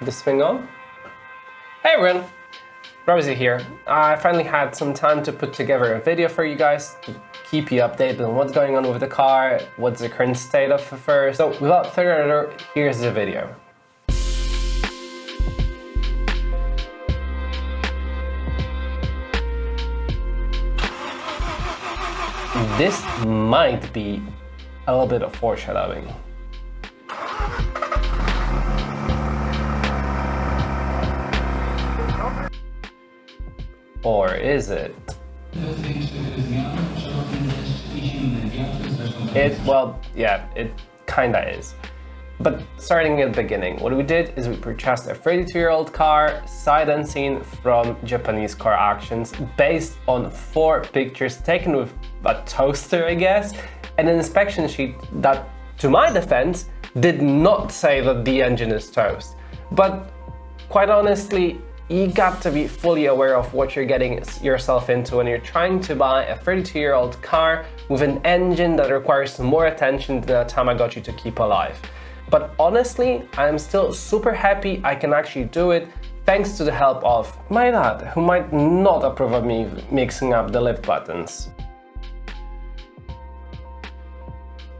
this thing on. Hey everyone, Rosie here. I finally had some time to put together a video for you guys to keep you updated on what's going on with the car, what's the current state of affairs. So without further ado, here's the video. This might be a little bit of foreshadowing. Or is it? Well, yeah, it kinda is. But starting at the beginning, what we did is we purchased a 32-year-old car, sight unseen from Japanese car auctions, based on 4 pictures taken with a toaster, I guess, and an inspection sheet that, to my defense, did not say that the engine is toast. But quite honestly, you got to be fully aware of what you're getting yourself into when you're trying to buy a 32-year-old car with an engine that requires more attention than the Tamagotchi to keep alive. But honestly, I'm still super happy I can actually do it thanks to the help of my dad, who might not approve of me mixing up the lift buttons.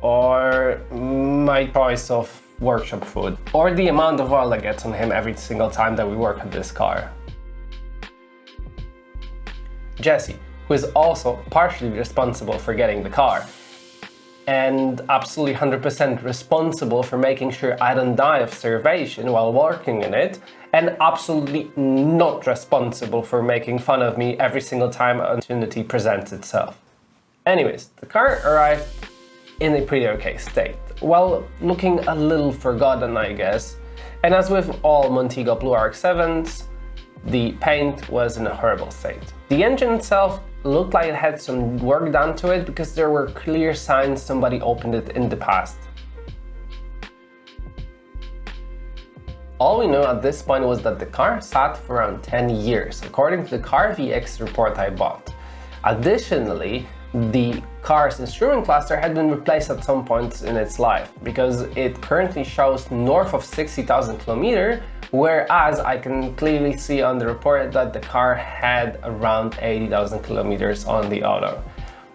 Or my choice of workshop food, or the amount of oil that gets on him every single time that we work on this car. Jesse, who is also partially responsible for getting the car, and absolutely 100% responsible for making sure I don't die of starvation while working in it, and absolutely not responsible for making fun of me every single time an opportunity presents itself. Anyways, the car arrived in a pretty okay state. Well, looking a little forgotten, I guess. And as with all Montego Blue RX-7s, the paint was in a horrible state. The engine itself looked like it had some work done to it because there were clear signs somebody opened it in the past. All we know at this point was that the car sat for around 10 years, according to the Car VX report I bought. Additionally, the car's instrument cluster had been replaced at some point in its life, because it currently shows north of 60,000 kilometers, whereas I can clearly see on the report that the car had around 80,000 kilometers on the auto.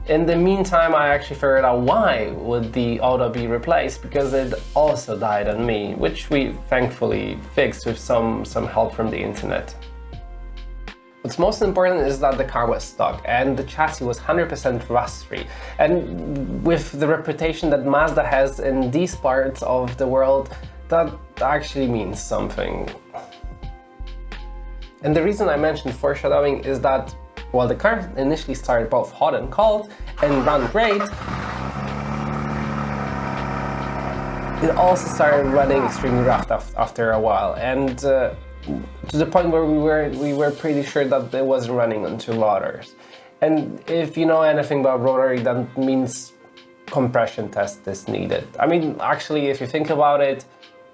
In the meantime, I actually figured out why would the auto be replaced, because it also died on me, which we thankfully fixed with some help from the internet. What's most important is that the car was stock and the chassis was 100% rust-free. And with the reputation that Mazda has in these parts of the world, that actually means something. And the reason I mentioned foreshadowing is that while the car initially started both hot and cold and ran great, it also started running extremely rough after a while, and to the point where we were pretty sure that it wasn't running on 2 rotors. And if you know anything about rotary, that means compression test is needed. I mean, actually, if you think about it,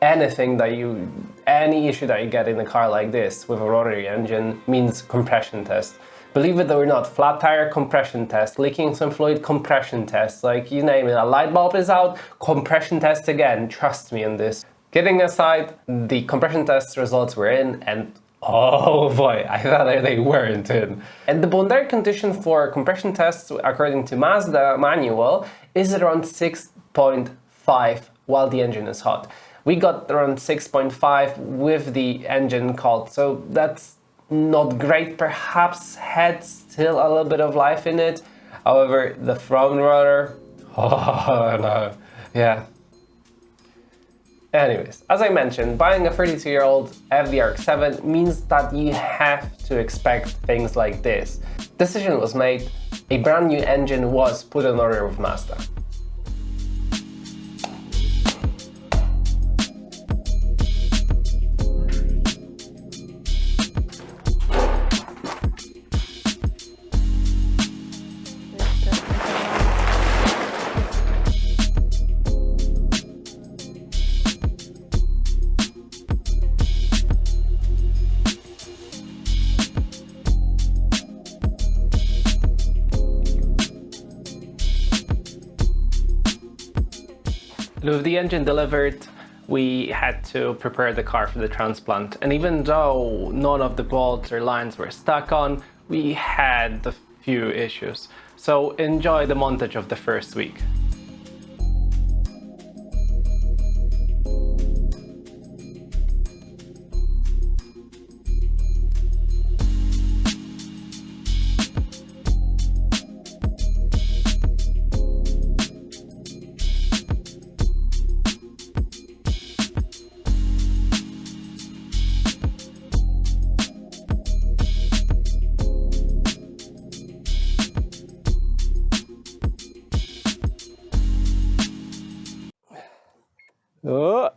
any issue that you get in a car like this with a rotary engine means compression test. Believe it or not, flat tire, compression test, leaking some fluid, compression test, like you name it. A light bulb is out, compression test again, trust me on this. Kidding aside, the compression test results were in, and oh boy, I thought they weren't in. And the boundary condition for compression tests, according to Mazda manual, is around 6.5 while the engine is hot. We got around 6.5 with the engine cold, so that's not great. Perhaps had still a little bit of life in it. However, the front rotor, oh no, yeah. Anyways, as I mentioned, buying a 32-year-old FD RX-7 means that you have to expect things like this. Decision was made, a brand new engine was put on order with Mazda. With the engine delivered, we had to prepare the car for the transplant. And even though none of the bolts or lines were stuck on, we had a few issues. So enjoy the montage of the first week. Oh.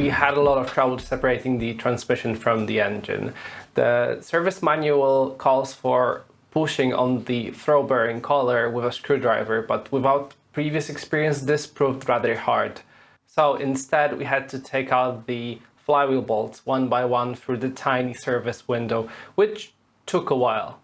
We had a lot of trouble separating the transmission from the engine. The service manual calls for pushing on the throw bearing collar with a screwdriver, but without previous experience this proved rather hard. So instead we had to take out the flywheel bolts one by one through the tiny service window, which took a while.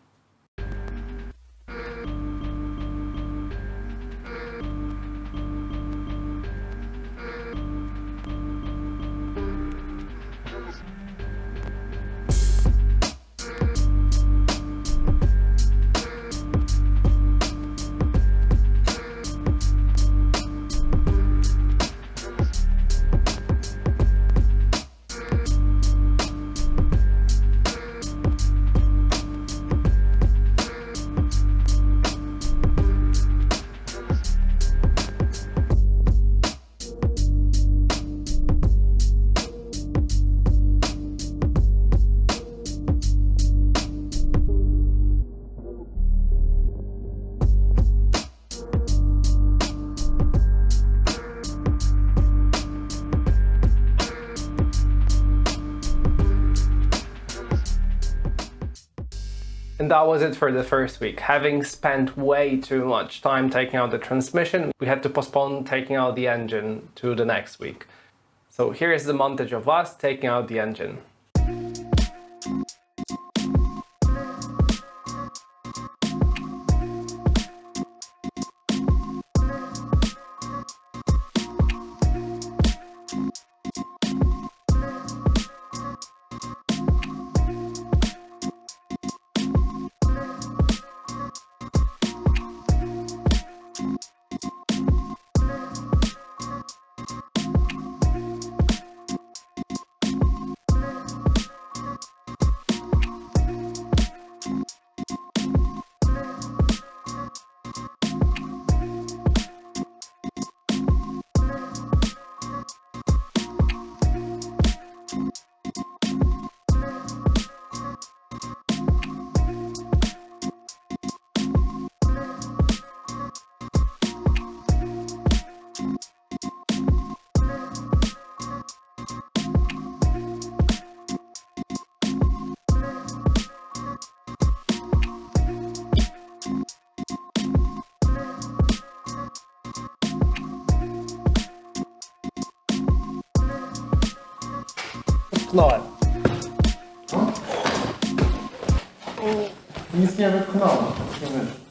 And that was it for the first week. Having spent way too much time taking out the transmission, we had to postpone taking out the engine to the next week. So here is the montage of us taking out the engine. Utknąłem. Nic nie wypchnąłem.